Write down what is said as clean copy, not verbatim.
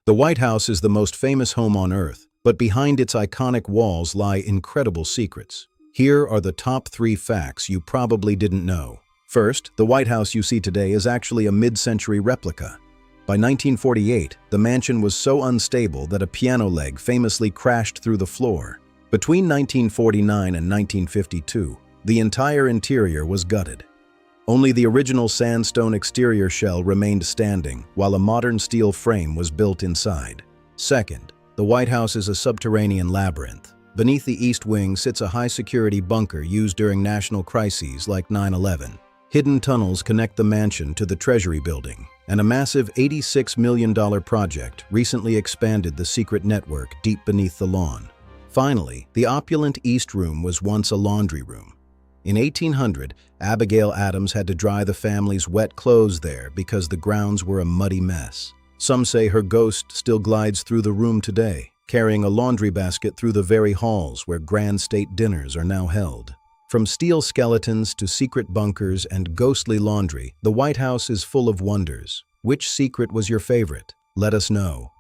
The White House is the most famous home on Earth, but behind its iconic walls lie incredible secrets. Here are the top 3 facts you probably didn't know. First, the White House you see today is actually a mid-century replica. By 1948, the mansion was so unstable that a piano leg famously crashed through the floor. Between 1949 and 1952, the entire interior was gutted. Only the original sandstone exterior shell remained standing, while a modern steel frame was built inside. Second, the White House is a subterranean labyrinth. Beneath the East Wing sits a high-security bunker used during national crises like 9/11. Hidden tunnels connect the mansion to the Treasury building, and a massive $86 million project recently expanded the secret network deep beneath the lawn. Finally, the opulent East Room was once a laundry room. In 1800, Abigail Adams had to dry the family's wet clothes there because the grounds were a muddy mess. Some say her ghost still glides through the room today, carrying a laundry basket through the very halls where grand state dinners are now held. From steel skeletons to secret bunkers and ghostly laundry, the White House is full of wonders. Which secret was your favorite? Let us know.